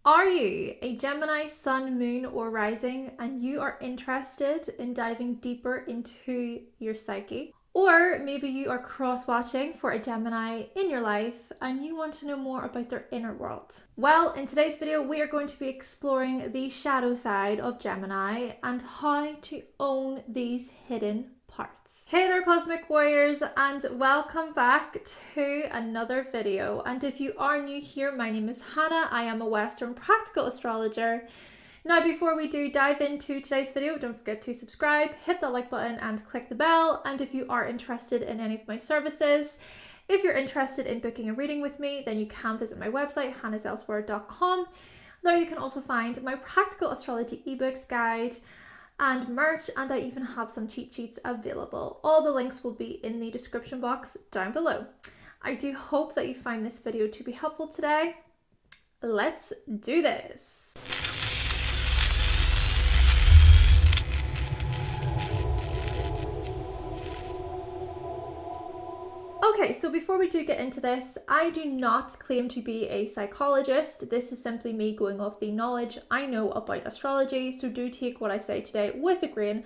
Are you a Gemini sun, moon, or rising, and you are interested in diving deeper into your psyche? Or maybe you are cross-watching for a Gemini in your life and you want to know more about their inner world. Well, in today's video, we are going to be exploring the shadow side of Gemini and how to own these hidden parts. Hey there, Cosmic Warriors, and welcome back to another video. And if you are new here, my name is Hannah. I am a Western Practical Astrologer. Now, before we do dive into today's video, don't forget to subscribe, hit the like button and click the bell. And if you are interested in any of my services, if you're interested in booking a reading with me, then you can visit my website, hannahselsewhere.com. There you can also find my practical astrology ebooks guide and merch, and I even have some cheat sheets available. All the links will be in the description box down below. I do hope that you find this video to be helpful today. Let's do this. Okay, so before we do get into this, I do not claim to be a psychologist. This is simply me going off the knowledge I know about astrology, so do take what I say today with a grain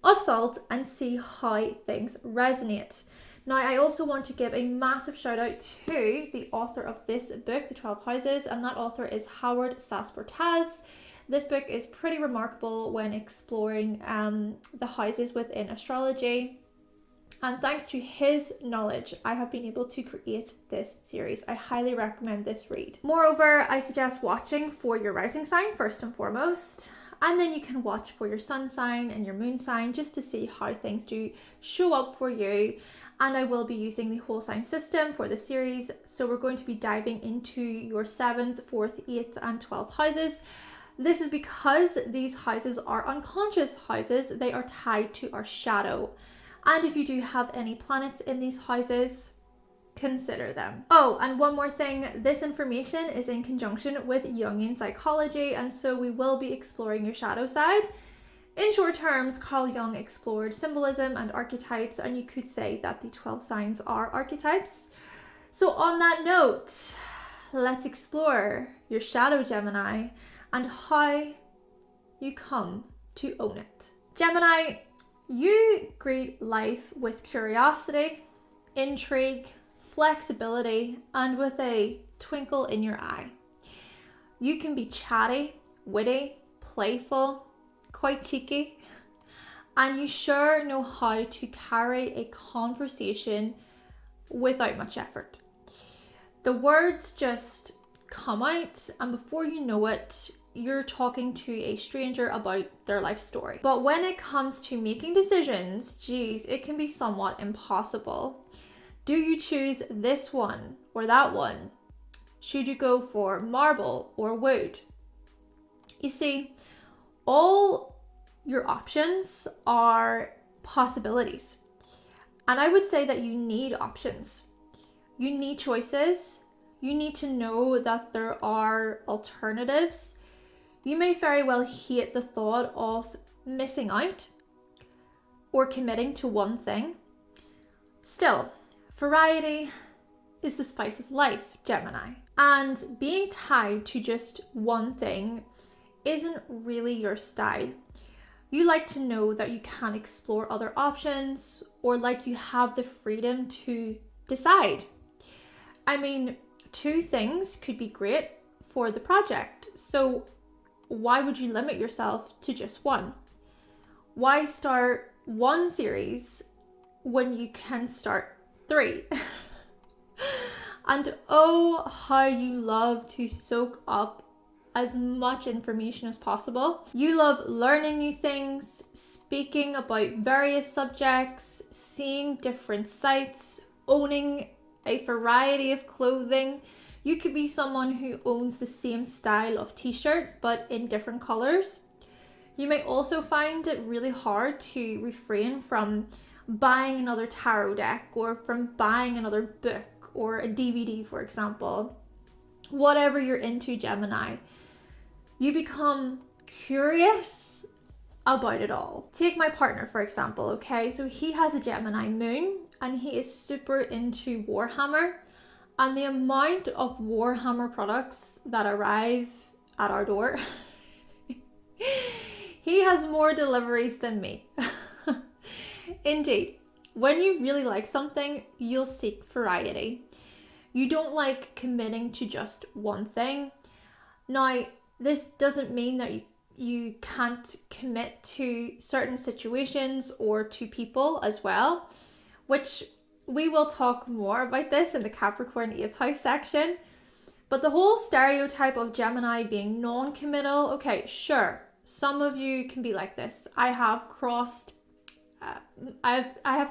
of salt and see how things resonate. Now, I also want to give a massive shout out to the author of this book, The 12 Houses, and that author is Howard Sasportas. This book is pretty remarkable when exploring the houses within astrology. And thanks to his knowledge, I have been able to create this series. I highly recommend this read. Moreover, I suggest watching for your rising sign first and foremost. And then you can watch for your sun sign and your moon sign just to see how things do show up for you. And I will be using the whole sign system for the series. So we're going to be diving into your 7th, 4th, 8th, and 12th houses. This is because these houses are unconscious houses. They are tied to our shadow. And if you do have any planets in these houses, consider them. Oh, and one more thing, this information is in conjunction with Jungian psychology, and so we will be exploring your shadow side. In short terms, Carl Jung explored symbolism and archetypes, and you could say that the 12 signs are archetypes. So on that note, let's explore your shadow, Gemini, and how you come to own it. Gemini, you greet life with curiosity, intrigue, flexibility, and with a twinkle in your eye. You can be chatty, witty, playful, quite cheeky, and you sure know how to carry a conversation without much effort. The words just come out, and before you know it, you're talking to a stranger about their life story. But when it comes to making decisions, geez, it can be somewhat impossible. Do you choose this one or that one? Should you go for marble or wood? You see, all your options are possibilities. And I would say that you need options. You need choices. You need to know that there are alternatives. You may very well hate the thought of missing out or committing to one thing. Still, variety is the spice of life, Gemini. And being tied to just one thing isn't really your style. You like to know that you can explore other options, or like you have the freedom to decide. I mean, two things could be great for the project. So why would you limit yourself to just one? Why start one series when you can start 3? And oh, how you love to soak up as much information as possible. You love learning new things, speaking about various subjects, seeing different sites, owning a variety of clothing. You could be someone who owns the same style of t-shirt, but in different colors. You may also find it really hard to refrain from buying another tarot deck or from buying another book or a DVD, for example. Whatever you're into, Gemini, you become curious about it all. Take my partner, for example, okay? So he has a Gemini moon and he is super into Warhammer. And the amount of Warhammer products that arrive at our door. He has more deliveries than me. Indeed, when you really like something, you'll seek variety. You don't like committing to just one thing. Now, this doesn't mean that you can't commit to certain situations or to people as well, which we will talk more about this in the Capricorn 8th house section. But the whole stereotype of Gemini being non-committal, okay, sure, some of you can be like this. I have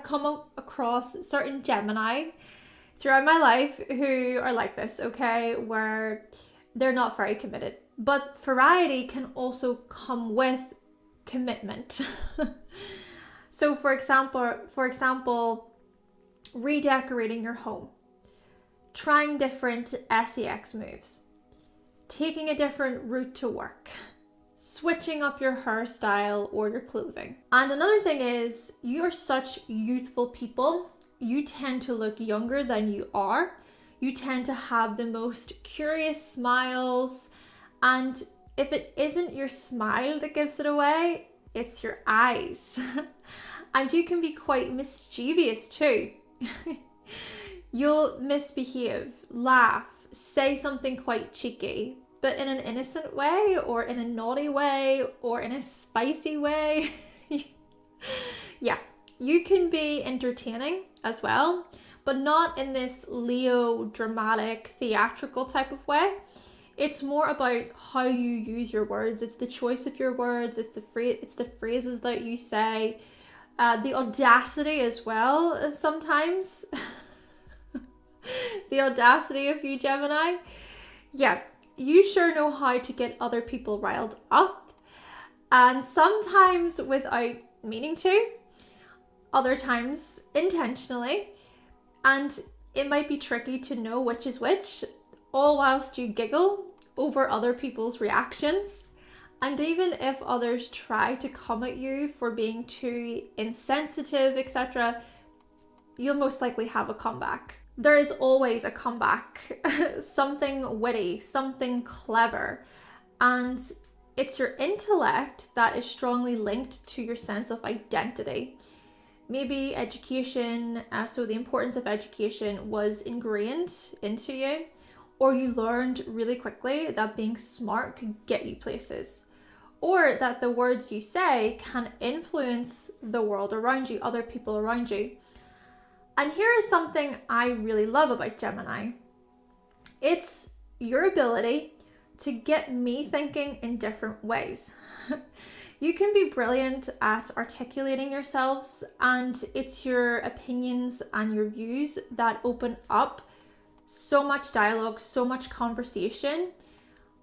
come across certain Gemini throughout my life who are like this, okay, where they're not very committed. But variety can also come with commitment. So for example, redecorating your home, trying different sex moves, taking a different route to work, switching up your hairstyle or your clothing. And another thing is, you're such youthful people. You tend to look younger than you are. You tend to have the most curious smiles. And if it isn't your smile that gives it away, it's your eyes. And you can be quite mischievous too. You'll misbehave, laugh, say something quite cheeky, but in an innocent way, or in a naughty way, or in a spicy way. Yeah, you can be entertaining as well, but not in this Leo dramatic, theatrical type of way. It's more about how you use your words. It's the choice of your words. It's the phrases that you say, the audacity as well. Sometimes, the audacity of you, Gemini. Yeah, you sure know how to get other people riled up, and sometimes without meaning to, other times intentionally, and it might be tricky to know which is which, all whilst you giggle over other people's reactions. And even if others try to come at you for being too insensitive, etc., you'll most likely have a comeback. There is always a comeback, something witty, something clever, and it's your intellect that is strongly linked to your sense of identity. Maybe education, so the importance of education was ingrained into you, or you learned really quickly that being smart could get you places, or that the words you say can influence the world around you, other people around you. And here is something I really love about Gemini. It's your ability to get me thinking in different ways. You can be brilliant at articulating yourselves, and it's your opinions and your views that open up so much dialogue, so much conversation.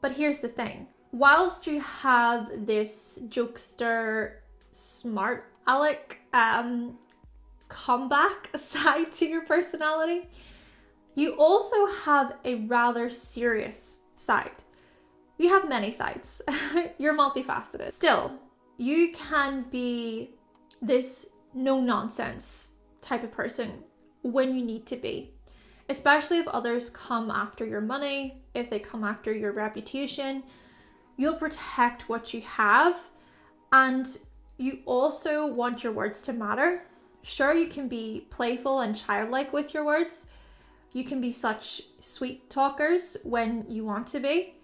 But here's the thing. Whilst you have this jokester, smart aleck, comeback side to your personality, you also have a rather serious side. You have many sides. You're multifaceted. Still, you can be this no-nonsense type of person when you need to be, especially if others come after your money, if they come after your reputation. You'll protect what you have, and you also want your words to matter. Sure, you can be playful and childlike with your words. You can be such sweet talkers when you want to be.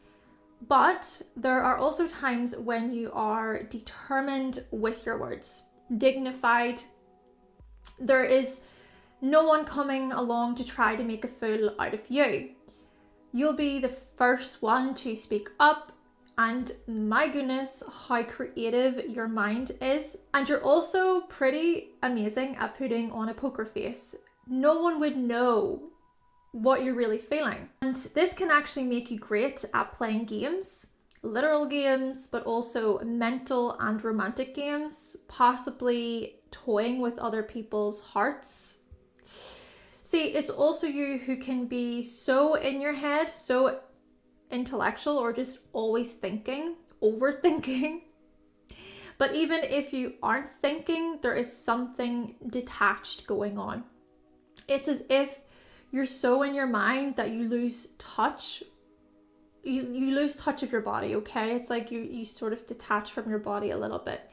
But there are also times when you are determined with your words, dignified. There is no one coming along to try to make a fool out of you. You'll be the first one to speak up, and my goodness, how creative your mind is. And you're also pretty amazing at putting on a poker face. No one would know what you're really feeling. And this can actually make you great at playing games, literal games, but also mental and romantic games, possibly toying with other people's hearts. See, it's also you who can be so in your head, so intellectual, or just always thinking, overthinking. But even if you aren't thinking, there is something detached going on. It's as if you're so in your mind that you lose touch you lose touch of your body, okay? It's like you sort of detach from your body a little bit.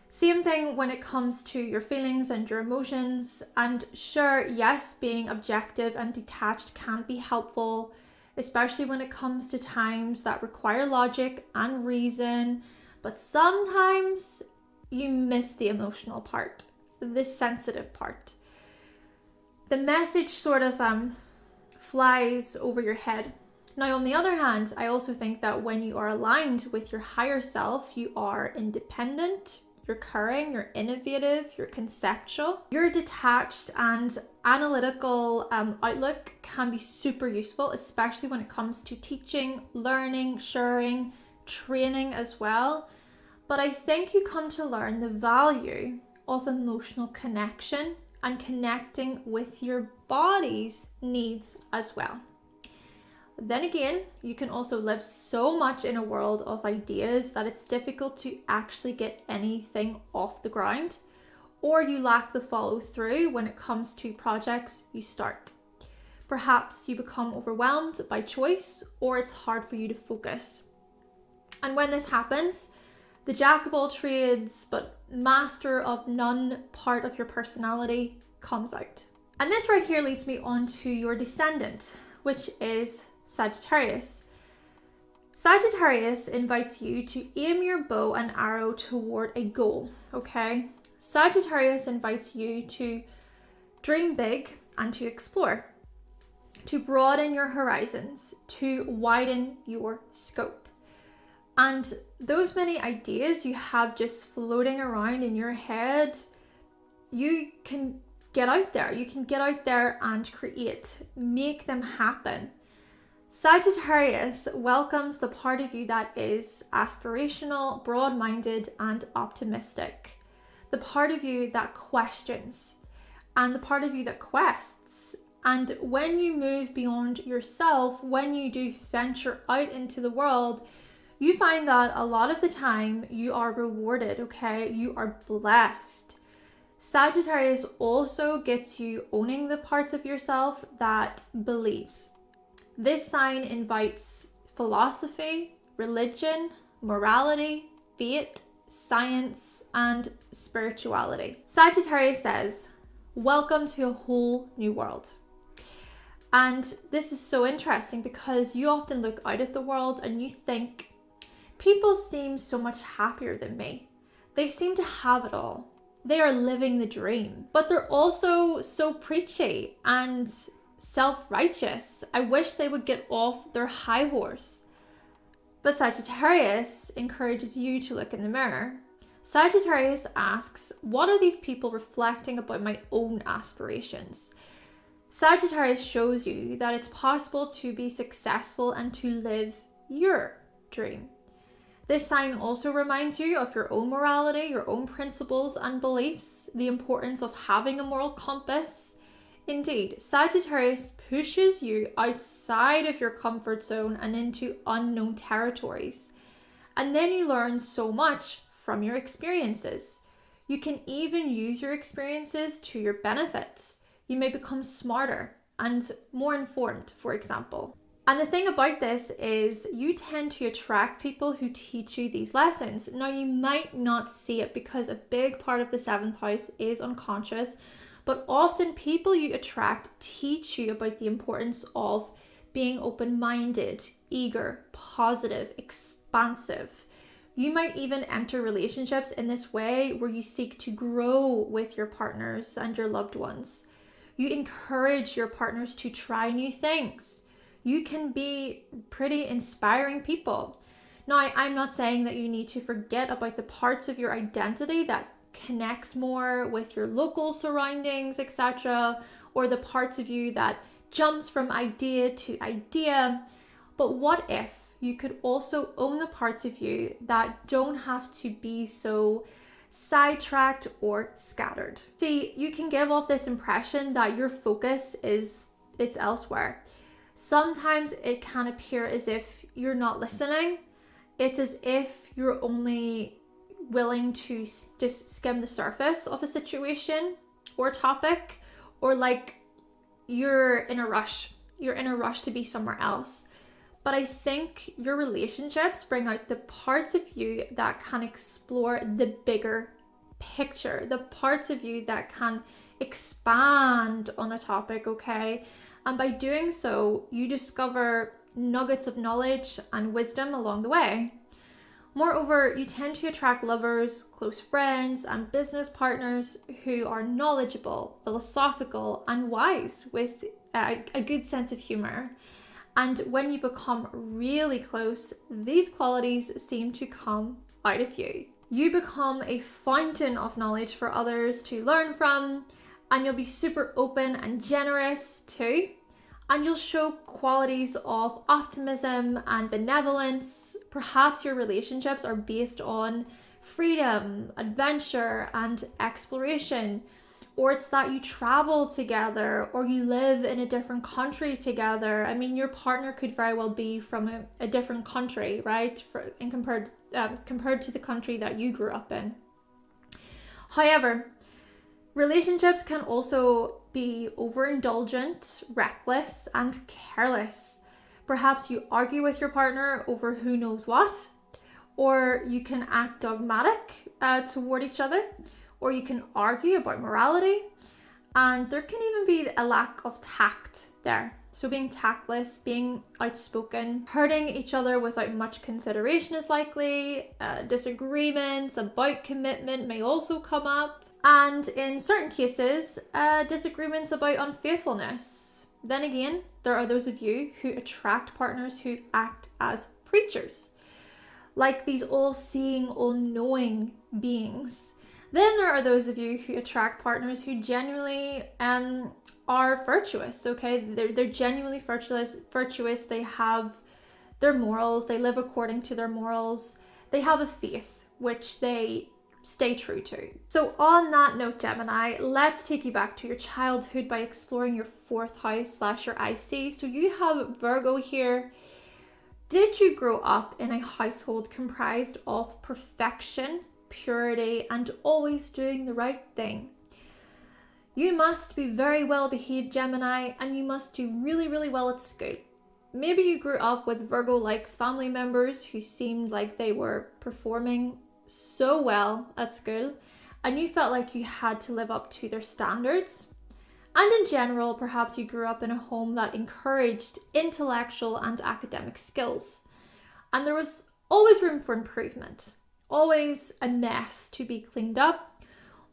Same thing when it comes to your feelings and your emotions. And sure, yes, being objective and detached can be helpful, especially when it comes to times that require logic and reason. But sometimes you miss the emotional part, the sensitive part. The message sort of flies over your head. Now, on the other hand, I also think that when you are aligned with your higher self, you are independent, you're caring, you're innovative, you're conceptual. Your detached and analytical outlook can be super useful, especially when it comes to teaching, learning, sharing, training as well. But I think you come to learn the value of emotional connection and connecting with your body's needs as well. Then again, you can also live so much in a world of ideas that it's difficult to actually get anything off the ground, or you lack the follow through when it comes to projects you start. Perhaps you become overwhelmed by choice, or it's hard for you to focus. And when this happens, the jack of all trades but master of none part of your personality comes out. And this right here leads me on to your descendant, which is Sagittarius. Sagittarius invites you to aim your bow and arrow toward a goal, okay? Sagittarius invites you to dream big and to explore, to broaden your horizons, to widen your scope. And those many ideas you have just floating around in your head, you can get out there. You can get out there and create, make them happen. Sagittarius welcomes the part of you that is aspirational, broad-minded, and optimistic. The part of you that questions, and the part of you that quests. And when you move beyond yourself, when you do venture out into the world, you find that a lot of the time you are rewarded, okay? You are blessed. Sagittarius also gets you owning the parts of yourself that believes. This sign invites philosophy, religion, morality, faith, science, and spirituality. Sagittarius says, welcome to a whole new world. And this is so interesting because you often look out at the world and you think, people seem so much happier than me. They seem to have it all. They are living the dream, but they're also so preachy and self-righteous. I wish they would get off their high horse. But Sagittarius encourages you to look in the mirror. Sagittarius asks, what are these people reflecting about my own aspirations? Sagittarius shows you that it's possible to be successful and to live your dream. This sign also reminds you of your own morality, your own principles and beliefs, the importance of having a moral compass. Indeed, Sagittarius pushes you outside of your comfort zone and into unknown territories. And then you learn so much from your experiences. You can even use your experiences to your benefit. You may become smarter and more informed, for example. And the thing about this is you tend to attract people who teach you these lessons. Now, you might not see it because a big part of the 7th house is unconscious, but often people you attract teach you about the importance of being open-minded, eager, positive, expansive. You might even enter relationships in this way where you seek to grow with your partners and your loved ones. You encourage your partners to try new things. You can be pretty inspiring people. Now, I'm not saying that you need to forget about the parts of your identity that connects more with your local surroundings, etc., or the parts of you that jumps from idea to idea. But what if you could also own the parts of you that don't have to be so sidetracked or scattered? See, you can give off this impression that your focus it's elsewhere. Sometimes it can appear as if you're not listening. It's as if you're only willing to just skim the surface of a situation or topic, or like you're in a rush to be somewhere else. But I think your relationships bring out the parts of you that can explore the bigger picture, the parts of you that can expand on a topic, okay? And by doing so, you discover nuggets of knowledge and wisdom along the way. Moreover, you tend to attract lovers, close friends, and business partners who are knowledgeable, philosophical, and wise with a good sense of humor. And when you become really close, these qualities seem to come out of you. You become a fountain of knowledge for others to learn from, and you'll be super open and generous too. And you'll show qualities of optimism and benevolence. Perhaps your relationships are based on freedom, adventure, and exploration. Or it's that you travel together, or you live in a different country together. I mean, your partner could very well be from a different country, right? Compared to the country that you grew up in. However, relationships can also be overindulgent, reckless, and careless. Perhaps you argue with your partner over who knows what, or you can act dogmatic toward each other, or you can argue about morality, and there can even be a lack of tact there. So being tactless, being outspoken, hurting each other without much consideration is likely. Disagreements about commitment may also come up. And in certain cases, disagreements about unfaithfulness. Then again, there are those of you who attract partners who act as preachers, like these all-seeing, all-knowing beings. Then there are those of you who attract partners who genuinely are virtuous, okay? They're genuinely virtuous. They have their morals. They live according to their morals. They have a faith, which they stay true to. So on that note, Gemini, let's take you back to your childhood by exploring your 4th house / your IC. So you have Virgo here. Did you grow up in a household comprised of perfection, purity, and always doing the right thing? You must be very well behaved, Gemini, and you must do really, really well at school. Maybe you grew up with Virgo-like family members who seemed like they were performing so well at school, and you felt like you had to live up to their standards. And in general, perhaps you grew up in a home that encouraged intellectual and academic skills, and there was always room for improvement, always a mess to be cleaned up,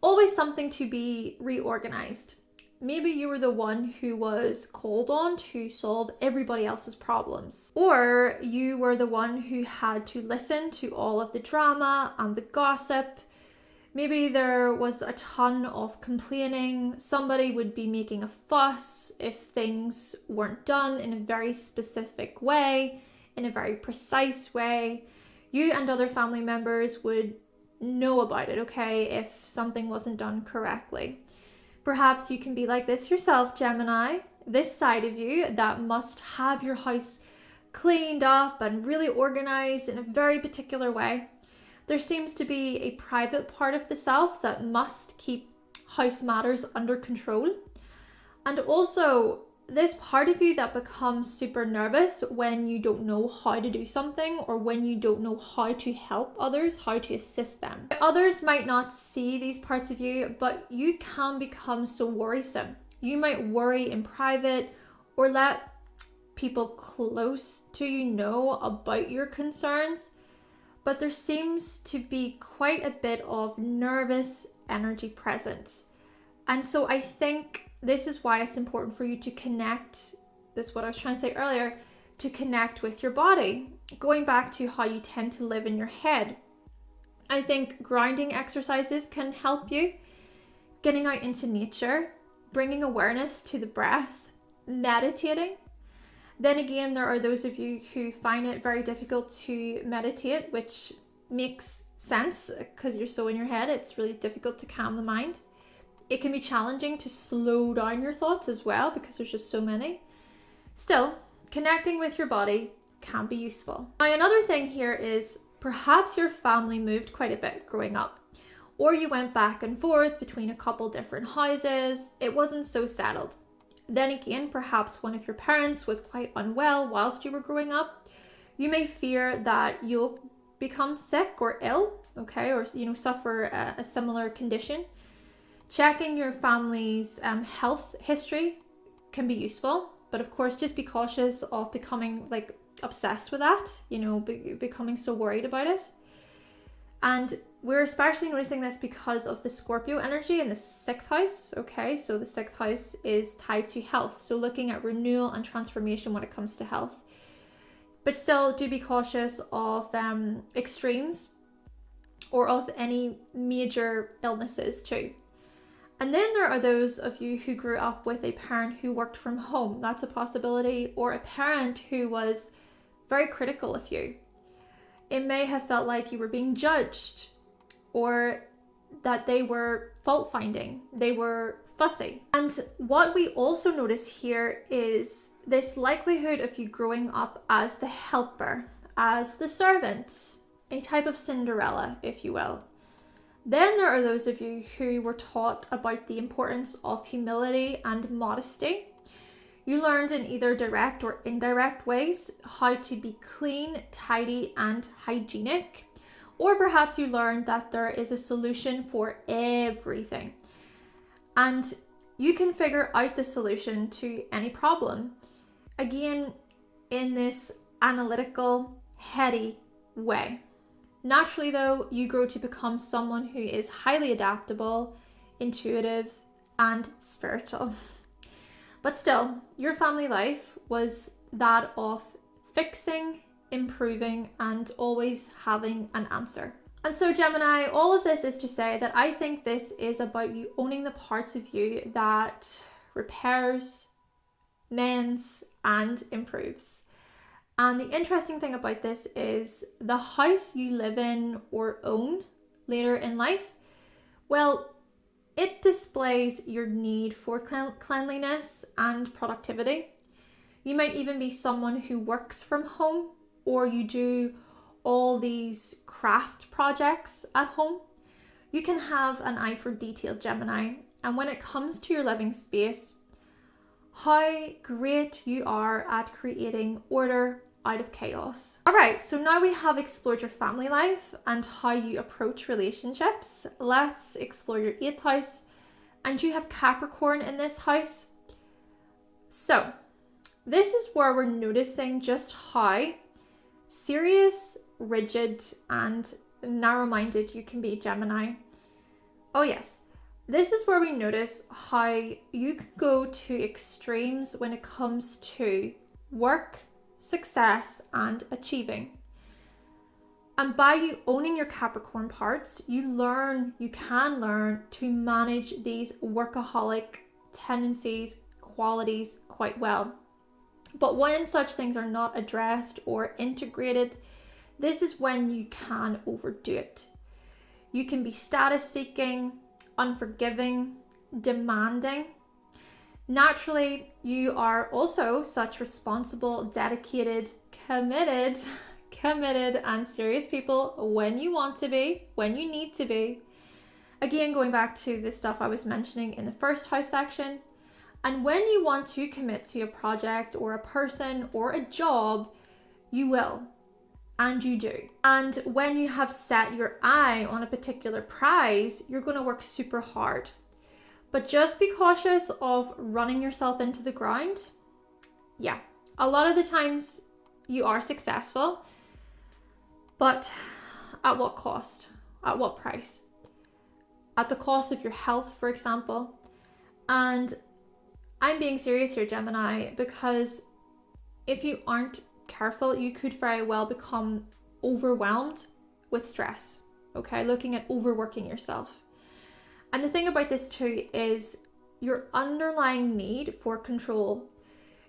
always something to be reorganized. Maybe you were the one who was called on to solve everybody else's problems. Or you were the one who had to listen to all of the drama and the gossip. Maybe there was a ton of complaining. Somebody would be making a fuss if things weren't done in a very specific way, in a very precise way. You and other family members would know about it, okay, if something wasn't done correctly. Perhaps you can be like this yourself, Gemini, this side of you that must have your house cleaned up and really organized in a very particular way. There seems to be a private part of the self that must keep house matters under control. And also this part of you that becomes super nervous when you don't know how to do something, or when you don't know how to help others, how to assist them. Others might not see these parts of you, but you can become so worrisome. You might worry in private or let people close to you know about your concerns, but there seems to be quite a bit of nervous energy present. And so I think this is why it's important for you to connect, this is what I was trying to say earlier, to connect with your body. Going back to how you tend to live in your head. I think grounding exercises can help you. Getting out into nature, bringing awareness to the breath, meditating. Then again, there are those of you who find it very difficult to meditate, which makes sense because you're so in your head. It's really difficult to calm the mind. It can be challenging to slow down your thoughts as well because there's just so many. Still, connecting with your body can be useful. Now, another thing here is perhaps your family moved quite a bit growing up, or you went back and forth between a couple different houses. It wasn't so settled. Then again, perhaps one of your parents was quite unwell whilst you were growing up, You may fear that you'll become sick or ill, okay, or suffer a similar condition. Checking your family's health history can be useful, but of course just be cautious of becoming like obsessed with that, becoming so worried about it. And we're especially noticing this because of the Scorpio energy in the 6th house, okay? So the 6th house is tied to health, so looking at renewal and transformation when it comes to health. But still, do be cautious of extremes or of any major illnesses too. And then there are those of you who grew up with a parent who worked from home. That's a possibility. Or a parent who was very critical of you. It may have felt like you were being judged, or that they were fault-finding, they were fussy. And what we also notice here is this likelihood of you growing up as the helper, as the servant, a type of Cinderella, if you will. Then there are those of you who were taught about the importance of humility and modesty. You learned in either direct or indirect ways how to be clean, tidy, and hygienic. Or perhaps you learned that there is a solution for everything. And you can figure out the solution to any problem. Again, in this analytical, heady way. Naturally though, you grow to become someone who is highly adaptable, intuitive, and spiritual. But still, your family life was that of fixing, improving, and always having an answer. And so Gemini, all of this is to say that I think this is about you owning the parts of you that repairs, mends, and improves. And the interesting thing about this is the house you live in or own later in life, well, it displays your need for cleanliness and productivity. You might even be someone who works from home, or you do all these craft projects at home. You can have an eye for detail, Gemini. And when it comes to your living space, how great you are at creating order out of chaos. All right, so now we have explored your family life and how you approach relationships. Let's explore your 8th house. And you have Capricorn in this house. So this is where we're noticing just how serious, rigid, and narrow-minded you can be, Gemini. Oh yes, this is where we notice how you can go to extremes when it comes to work, success, and achieving. And by you owning your Capricorn parts, you can learn to manage these workaholic tendencies, qualities quite well. But when such things are not addressed or integrated, this is when you can overdo it. You can be status seeking, unforgiving, demanding. Naturally, you are also such responsible, dedicated, committed, and serious people when you want to be, when you need to be. Again, going back to the stuff I was mentioning in the 1st house section. And when you want to commit to a project or a person or a job, you will. And you do. And when you have set your eye on a particular prize, you're going to work super hard. But just be cautious of running yourself into the ground. Yeah, a lot of the times you are successful, but at what cost? At what price? At the cost of your health, for example. And I'm being serious here, Gemini, because if you aren't careful, you could very well become overwhelmed with stress, okay? Looking at overworking yourself. And the thing about this too is your underlying need for control.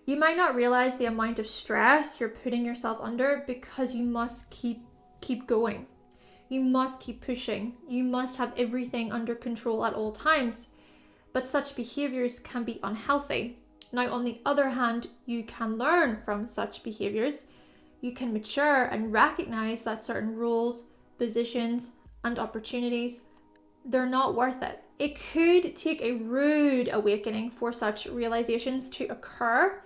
You might not realize the amount of stress you're putting yourself under because you must keep going. You must keep pushing. You must have everything under control at all times. But such behaviors can be unhealthy. Now, on the other hand, you can learn from such behaviors. You can mature and recognize that certain roles, positions, and opportunities, they're not worth it. It could take a rude awakening for such realizations to occur,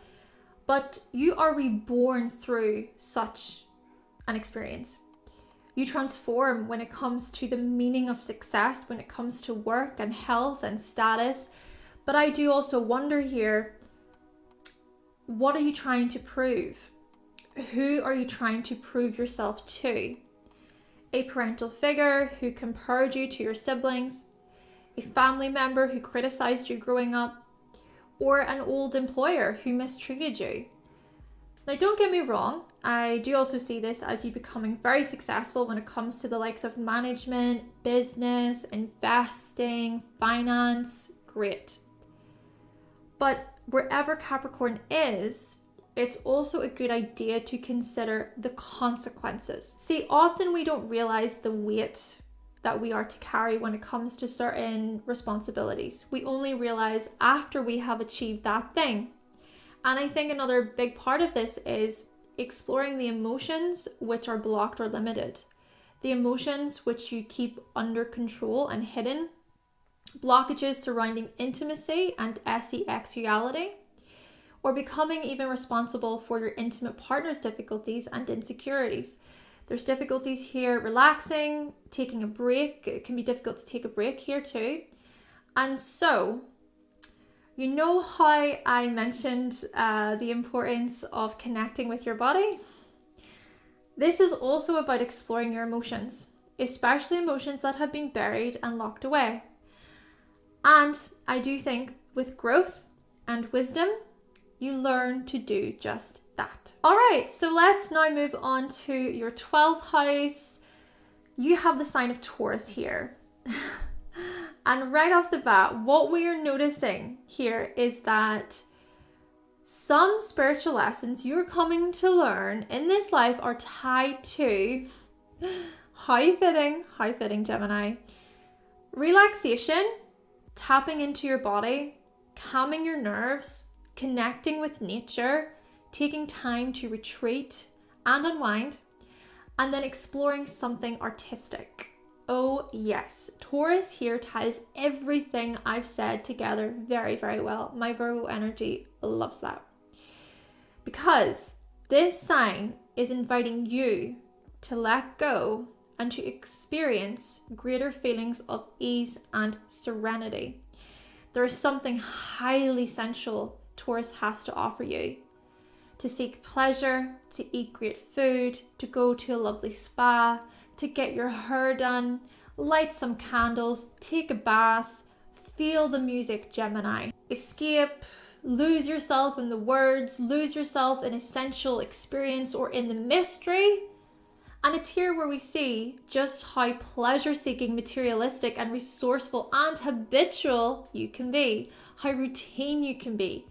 but you are reborn through such and experience. You transform when it comes to the meaning of success, when it comes to work and health and status. But I do also wonder here, what are you trying to prove? Who are you trying to prove yourself to? A parental figure who compared you to your siblings, a family member who criticized you growing up, or an old employer who mistreated you. Now, don't get me wrong, I do also see this as you becoming very successful when it comes to the likes of management, business, investing, finance. Great. But wherever Capricorn is, it's also a good idea to consider the consequences. See, often we don't realize the weight that we are to carry when it comes to certain responsibilities. We only realize after we have achieved that thing. And I think another big part of this is exploring the emotions which are blocked or limited. The emotions which you keep under control and hidden. Blockages surrounding intimacy and sexuality. Or becoming even responsible for your intimate partner's difficulties and insecurities. There's difficulties here relaxing, taking a break. It can be difficult to take a break here too. And so, you know how I mentioned the importance of connecting with your body? This is also about exploring your emotions, especially emotions that have been buried and locked away. And I do think with growth and wisdom, you learn to do just that. All right, so let's now move on to your 12th house. You have the sign of Taurus here. And right off the bat, what we are noticing here is that some spiritual lessons you're coming to learn in this life are tied to, how fitting Gemini, relaxation, tapping into your body, calming your nerves, connecting with nature, taking time to retreat and unwind, and then exploring something artistic. Oh yes, Taurus here ties everything I've said together very, very well. My Virgo energy loves that. Because this sign is inviting you to let go and to experience greater feelings of ease and serenity. There is something highly sensual Taurus has to offer you. To seek pleasure, to eat great food, to go to a lovely spa, to get your hair done, light some candles, take a bath, feel the music, Gemini. Escape, lose yourself in the words, lose yourself in a sensual experience or in the mystery. And it's here where we see just how pleasure-seeking, materialistic and resourceful and habitual you can be, how routine you can be.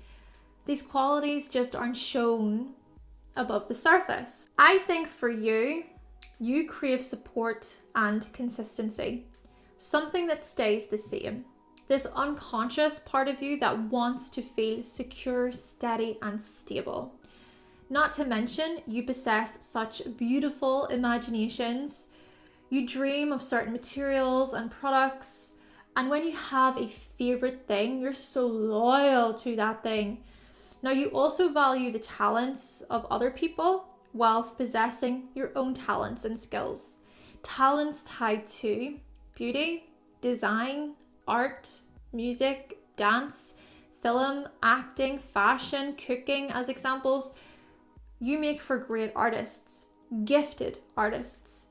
These qualities just aren't shown above the surface. I think for you, you crave support and consistency, something that stays the same. This unconscious part of you that wants to feel secure, steady, and stable. Not to mention, you possess such beautiful imaginations. You dream of certain materials and products, and when you have a favorite thing, you're so loyal to that thing. Now, you also value the talents of other people whilst possessing your own talents and skills. Talents tied to beauty, design, art, music, dance, film, acting, fashion, cooking as examples. You make for great artists, gifted artists.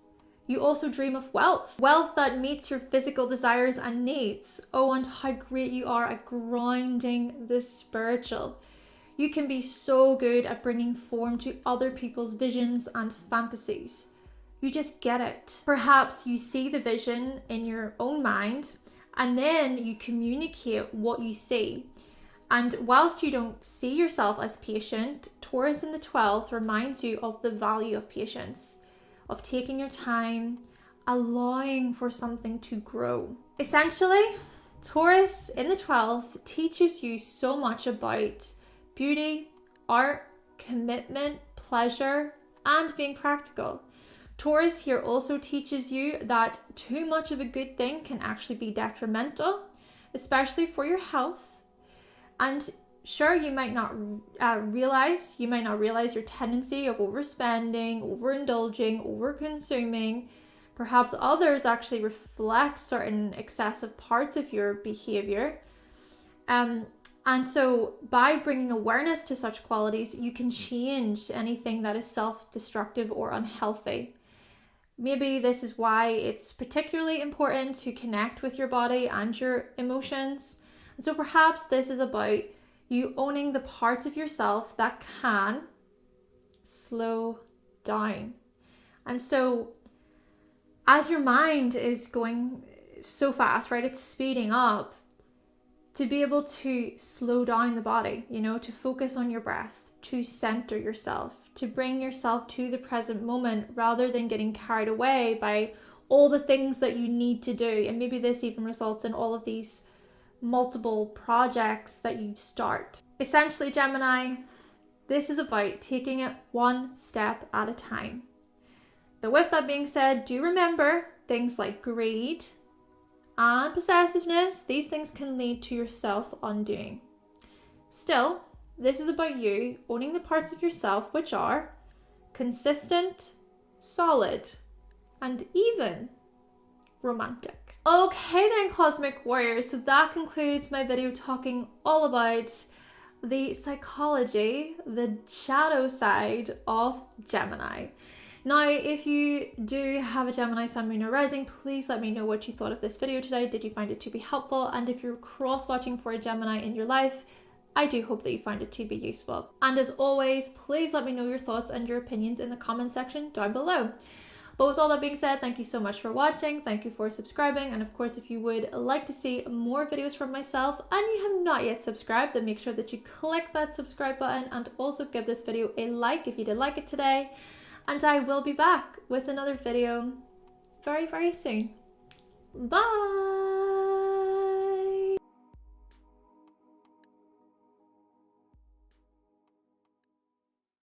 You also dream of wealth that meets your physical desires and needs. Oh, and how great you are at grounding the spiritual. You can be so good at bringing form to other people's visions and fantasies. You just get it. Perhaps you see the vision in your own mind and then you communicate what you see. And whilst you don't see yourself as patient, Taurus in the 12th reminds you of the value of patience, of taking your time, allowing for something to grow. Essentially, Taurus in the 12th teaches you so much about beauty, art, commitment, pleasure, and being practical. Taurus here also teaches you that too much of a good thing can actually be detrimental, especially for your health. And sure, you might not realize your tendency of overspending, overindulging, overconsuming. Perhaps others actually reflect certain excessive parts of your behavior. And so by bringing awareness to such qualities, you can change anything that is self-destructive or unhealthy. Maybe this is why it's particularly important to connect with your body and your emotions. And so perhaps this is about you owning the parts of yourself that can slow down. And so as your mind is going so fast, right, it's speeding up, to be able to slow down the body, to focus on your breath, to center yourself, to bring yourself to the present moment rather than getting carried away by all the things that you need to do. And maybe this even results in all of these multiple projects that you start. Essentially, Gemini, this is about taking it one step at a time. But with that being said, do remember things like greed and possessiveness. These things can lead to your self-undoing. Still, this is about you owning the parts of yourself which are consistent, solid, and even romantic. Okay then, Cosmic Warriors, so that concludes my video talking all about the psychology, the shadow side of Gemini. Now, if you do have a Gemini Sun, Moon, or Rising, please let me know what you thought of this video today. Did you find it to be helpful? And if you're cross-watching for a Gemini in your life, I do hope that you find it to be useful. And as always, please let me know your thoughts and your opinions in the comment section down below. But with all that being said, thank you so much for watching. Thank you for subscribing. And of course, if you would like to see more videos from myself and you have not yet subscribed, then make sure that you click that subscribe button and also give this video a like if you did like it today. And I will be back with another video very, very soon. Bye!